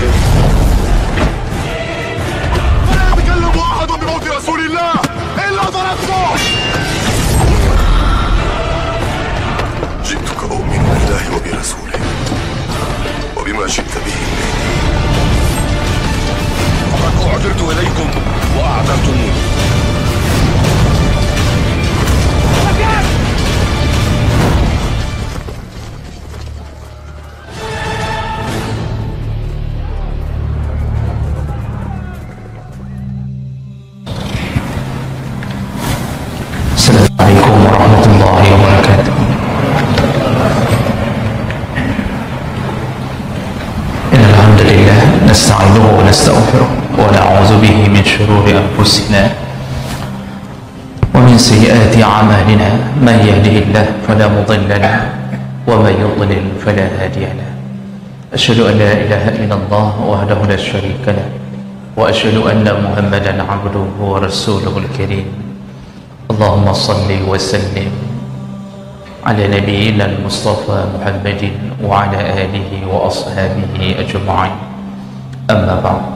بهم. ولا يتكلم أحد بموت رسول الله إلا ضربته. جئتك أؤمن بالله وبرسوله وبما شئت به فقد أعذرت إليكم وأعذرتموني. Assalamualaikum warahmatullahi wabarakatuh. Innal hamdalillah nasta'inuhu wa nastaghfiruh wa na'udzu bihi min shururi anfusina wa min sayyiati a'malina. Man yahdihillahu fala mudilla lahu wa man yudlil fala hadiya lahu. Asyhadu an la ilaha illallah wahdahu la syarika lahu wa asyhadu anna Muhammadan 'abduhu wa rasuluhul karim. Allahumma salli wa sallim ala nabiyyina al-Mustafa Muhammadin wa ala alihi wa ashabihi ajma'in. Amma ba'd.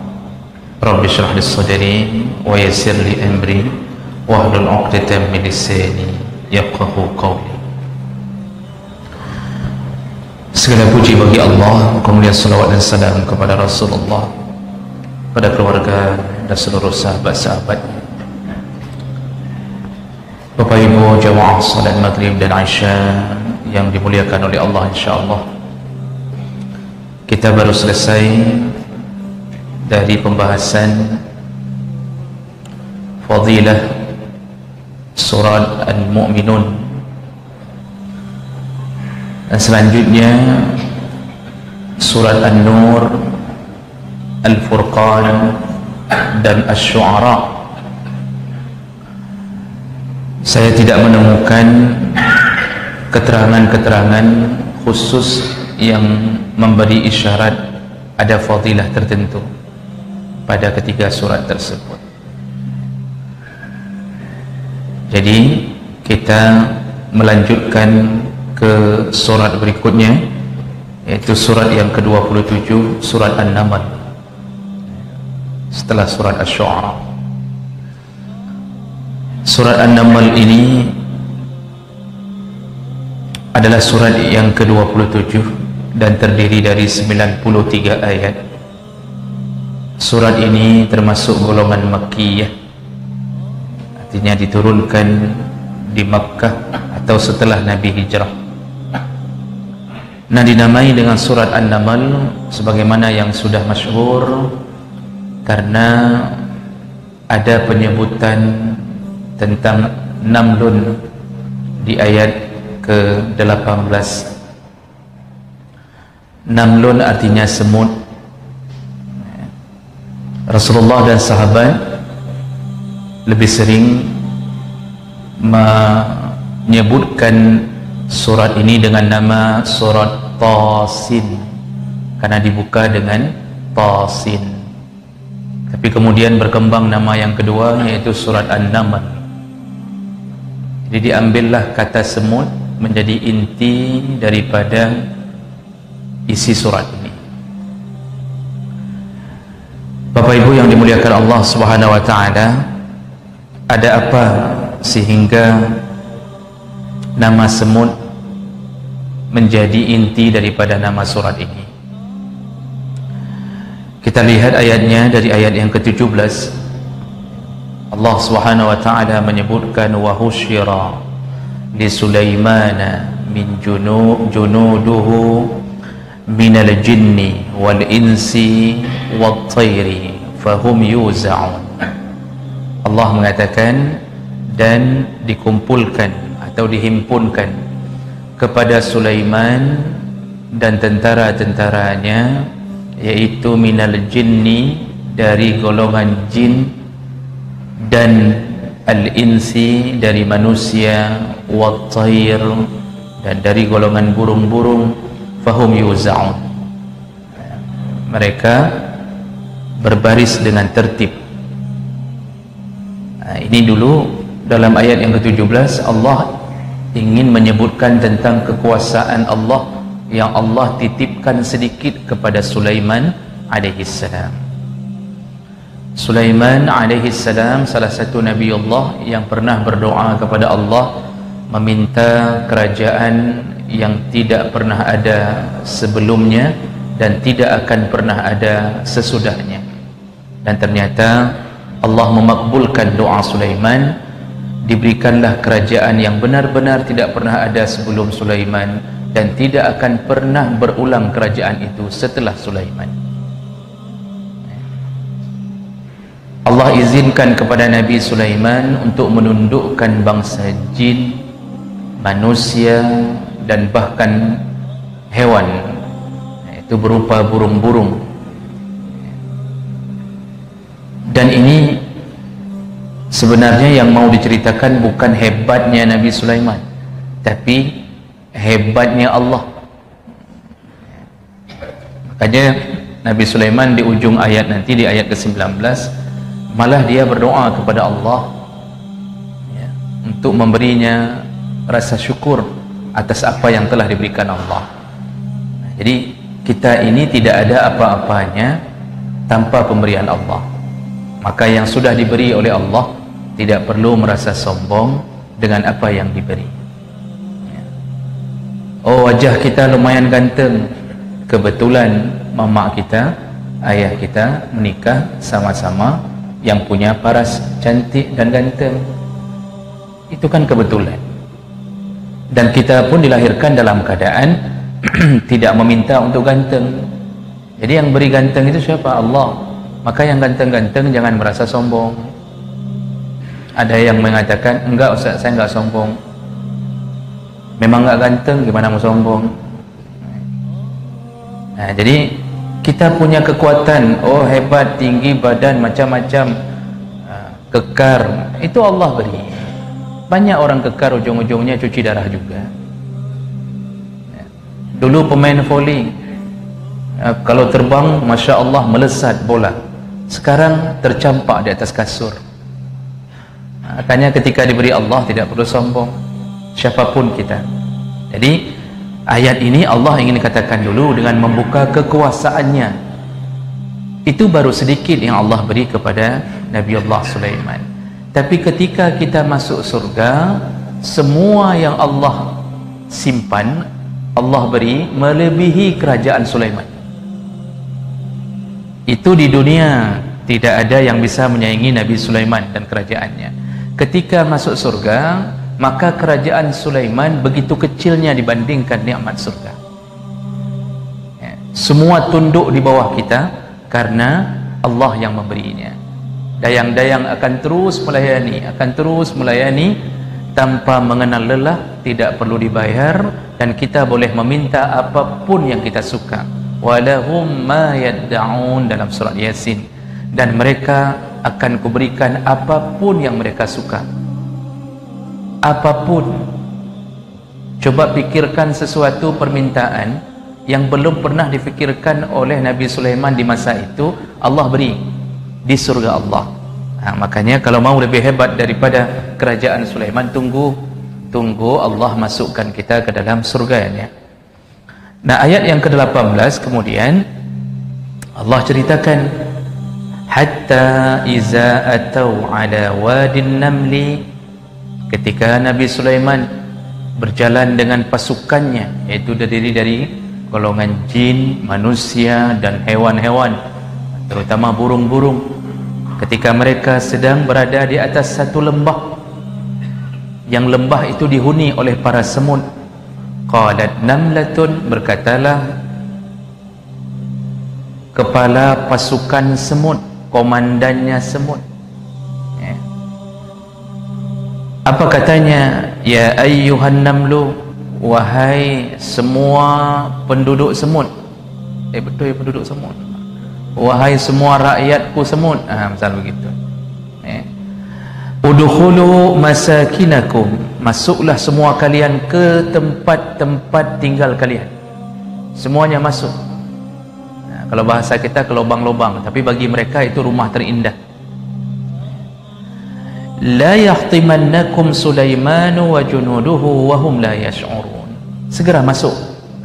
Rabbi shrah li sadri wa yassir li amri wahlul 'uqdatam min lisani yafqahu qawli. Segala puji bagi Allah, kemudian salawat dan salam kepada Rasulullah, pada keluarga dan seluruh sahabat-sahabatnya. Bapak Ibu jamaah salat maghrib dan isya yang dimuliakan oleh Allah, insyaAllah kita baru selesai dari pembahasan fadilah surat Al-Mu'minun, dan selanjutnya surat An-Nur, Al-Furqan dan Asy-Syu'ara. Saya tidak menemukan keterangan-keterangan khusus yang memberi isyarat ada fadilah tertentu pada ketiga surat tersebut. Jadi kita melanjutkan ke surat berikutnya, yaitu surat yang ke-27, surat An-Naml, setelah surat Asy-Syu'ara. Surat An-Naml ini adalah surat yang ke-27 dan terdiri dari 93 ayat. Surat ini termasuk golongan Makkiyah, artinya diturunkan di Makkah atau setelah Nabi hijrah. Nah, dinamai dengan surat An-Naml sebagaimana yang sudah masyhur karena ada penyebutan tentang Namlun di ayat ke-18. Namlun artinya semut. Rasulullah dan sahabat lebih sering menyebutkan surat ini dengan nama surat Tasin karena dibuka dengan Tasin. Tapi kemudian berkembang nama yang kedua, yaitu surat An-Naml. Jadi diambillah kata semut menjadi inti daripada isi surat ini. Bapak Ibu yang dimuliakan Allah Subhanahu wa taala, ada apa sehingga nama semut menjadi inti daripada nama surat ini? Kita lihat ayatnya dari ayat yang ke-17. Allah Subhanahu wa taala menyebutkan wa husyira li Sulaimana min junuduhu minal jinni wal insi wat tayri fahum yuza'un. Allah mengatakan dan dikumpulkan atau dihimpunkan kepada Sulaiman dan tentara-tentaranya, yaitu minal jinni, dari golongan jin, dan al-insi, dari manusia, wat-tayr, dan dari golongan burung-burung, fahum yuza'un, mereka berbaris dengan tertib. Nah, ini dulu dalam ayat yang ke-17 Allah ingin menyebutkan tentang kekuasaan Allah yang Allah titipkan sedikit kepada Sulaiman alaihi salam. Sulaiman alaihi salam salah satu Nabi Allah yang pernah berdoa kepada Allah meminta kerajaan yang tidak pernah ada sebelumnya dan tidak akan pernah ada sesudahnya. Dan ternyata Allah memakbulkan doa Sulaiman, diberikanlah kerajaan yang benar-benar tidak pernah ada sebelum Sulaiman dan tidak akan pernah berulang kerajaan itu setelah Sulaiman. Allah izinkan kepada Nabi Sulaiman untuk menundukkan bangsa jin, manusia dan bahkan hewan, itu berupa burung-burung. Dan ini sebenarnya yang mau diceritakan bukan hebatnya Nabi Sulaiman, tapi hebatnya Allah. Makanya Nabi Sulaiman di ujung ayat nanti, di ayat ke-19, malah dia berdoa kepada Allah ya, untuk memberinya rasa syukur atas apa yang telah diberikan Allah. Jadi kita ini tidak ada apa-apanya tanpa pemberian Allah. Maka yang sudah diberi oleh Allah tidak perlu merasa sombong dengan apa yang diberi. Oh, wajah kita lumayan ganteng, kebetulan mama kita, ayah kita menikah sama-sama yang punya paras cantik dan ganteng. Itu kan kebetulan. Dan kita pun dilahirkan dalam keadaan tidak meminta untuk ganteng. Jadi yang beri ganteng itu siapa? Allah. Maka yang ganteng-ganteng jangan merasa sombong. Ada yang mengatakan, enggak Ustaz, saya enggak sombong. Memang enggak ganteng, gimana mau sombong? Nah, jadi kita punya kekuatan, oh hebat, tinggi badan, macam-macam, kekar, itu Allah beri. Banyak orang kekar ujung-ujungnya cuci darah juga. Dulu pemain volley, kalau terbang Masya Allah melesat bola, sekarang tercampak di atas kasur. Makanya ketika diberi Allah tidak perlu sombong, siapapun kita. Jadi ayat ini Allah ingin katakan dulu dengan membuka kekuasaannya. Itu baru sedikit yang Allah beri kepada Nabi Allah Sulaiman. Tapi ketika kita masuk surga, semua yang Allah simpan, Allah beri melebihi kerajaan Sulaiman. Itu di dunia tidak ada yang bisa menyaingi Nabi Sulaiman dan kerajaannya. Ketika masuk surga, maka kerajaan Sulaiman begitu kecilnya dibandingkan nikmat surga. Ya, semua tunduk di bawah kita karena Allah yang memberinya. Dayang-dayang akan terus melayani tanpa mengenal lelah, tidak perlu dibayar, dan kita boleh meminta apapun yang kita suka. Walahum ma yadda'un dalam surat Yasin, dan mereka akan kuberikan apapun yang mereka suka. Apapun. Coba pikirkan sesuatu permintaan yang belum pernah difikirkan oleh Nabi Sulaiman di masa itu, Allah beri di surga Allah. Makanya kalau mau lebih hebat daripada kerajaan Sulaiman, tunggu Allah masukkan kita ke dalam surganya. Nah, ayat yang ke-18 kemudian Allah ceritakan, hatta iza atau ala wadin namli, ketika Nabi Sulaiman berjalan dengan pasukannya, yaitu terdiri dari golongan jin, manusia dan hewan-hewan, terutama burung-burung. Ketika mereka sedang berada di atas satu lembah, yang lembah itu dihuni oleh para semut. Qalat namlatun, berkatalah kepala pasukan semut, komandannya semut. Apa katanya? Ya ayyuhan namlu, wahai semua penduduk semut. Betul ya, penduduk semut. Wahai semua rakyatku semut. Misal begitu. Udkhulu masakinakum, masuklah semua kalian ke tempat-tempat tinggal kalian. Semuanya masuk. Kalau bahasa kita ke lubang-lubang, tapi bagi mereka itu rumah terindah. La yahtimannakum Sulaimanu wa junuduhu wa hum la yash'urun. Segera masuk,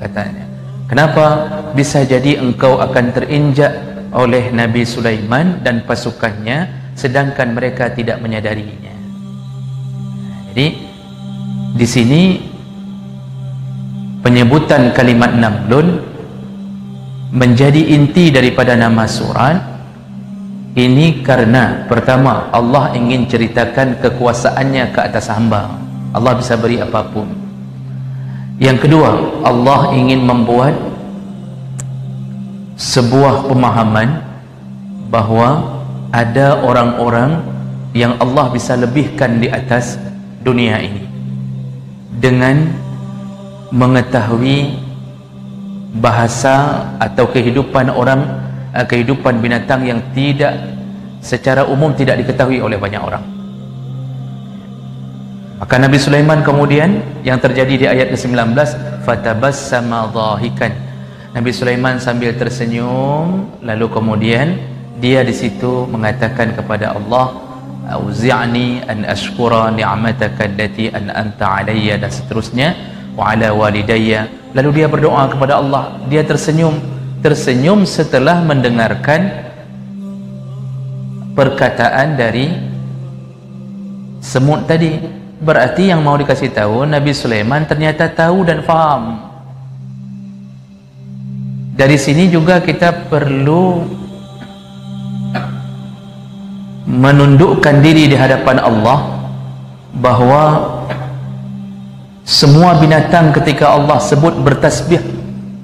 katanya. Kenapa? Bisa jadi engkau akan terinjak oleh Nabi Sulaiman dan pasukannya, sedangkan mereka tidak menyadarinya. Jadi di sini penyebutan kalimat Namlun menjadi inti daripada nama surat ini karena pertama, Allah ingin ceritakan kekuasaannya ke atas hamba. Allah bisa beri apapun. Yang kedua, Allah ingin membuat sebuah pemahaman bahawa ada orang-orang yang Allah bisa lebihkan di atas dunia ini dengan mengetahui bahasa atau kehidupan orang, kehidupan binatang yang tidak secara umum tidak diketahui oleh banyak orang. Maka Nabi Sulaiman kemudian yang terjadi di ayat ke-19, fatabassama dhahikan. Nabi Sulaiman sambil tersenyum, lalu kemudian dia di situ mengatakan kepada Allah, auzi'ni an ashkura ni'mataka allati an'amta 'alayya, dan seterusnya, wa 'ala walidayya. Lalu dia berdoa kepada Allah, dia tersenyum setelah mendengarkan perkataan dari semut tadi. Berarti yang mau dikasih tahu, Nabi Sulaiman ternyata tahu dan faham. Dari sini juga kita perlu menundukkan diri di hadapan Allah bahwa semua binatang ketika Allah sebut bertasbih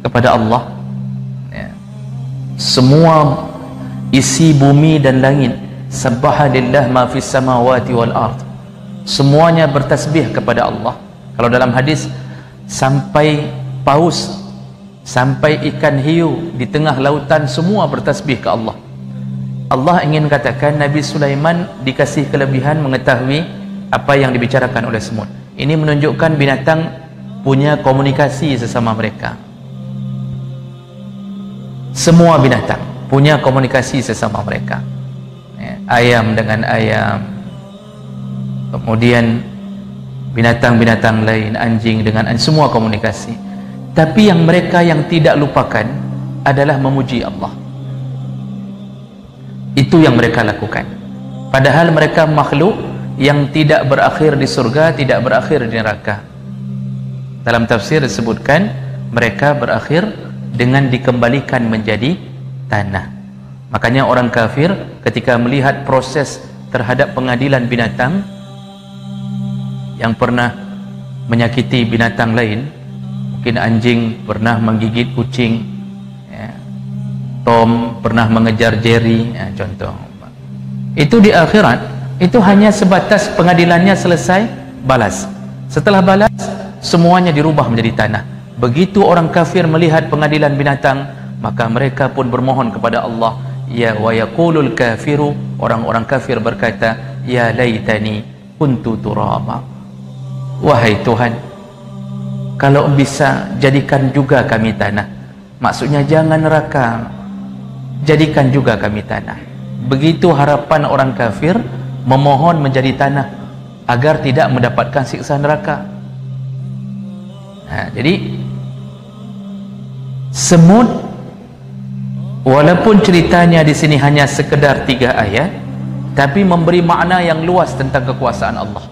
kepada Allah, semua isi bumi dan langit, sabbaha lillah ma fis samawati wal ard, semuanya bertasbih kepada Allah. Kalau dalam hadis, sampai paus, sampai ikan hiu di tengah lautan semua bertasbih ke Allah. Allah ingin katakan Nabi Sulaiman dikasih kelebihan mengetahui apa yang dibicarakan oleh semut. Ini menunjukkan binatang punya komunikasi sesama mereka. Semua binatang punya komunikasi sesama mereka. Ayam dengan ayam, kemudian binatang-binatang lain, anjing dengan anjing, semua komunikasi. Tapi yang mereka yang tidak lupakan adalah memuji Allah. Itu yang mereka lakukan. Padahal mereka makhluk yang tidak berakhir di surga, tidak berakhir di neraka. Dalam tafsir disebutkan mereka berakhir dengan dikembalikan menjadi tanah. Makanya orang kafir ketika melihat proses terhadap pengadilan binatang yang pernah menyakiti binatang lain, mungkin anjing pernah menggigit kucing, Tom pernah mengejar Jerry, contoh. Itu di akhirat itu hanya sebatas pengadilannya selesai, balas. Setelah balas, semuanya dirubah menjadi tanah. Begitu orang kafir melihat pengadilan binatang, maka mereka pun bermohon kepada Allah, ya wa yaqulul kafiru, orang-orang kafir berkata, ya laitani kuntu turaba. Wahai Tuhan, kalau bisa jadikan juga kami tanah. Maksudnya jangan neraka, jadikan juga kami tanah. Begitu harapan orang kafir memohon menjadi tanah agar tidak mendapatkan siksa neraka. Jadi semut, walaupun ceritanya di sini hanya sekedar 3 ayat, tapi memberi makna yang luas tentang kekuasaan Allah.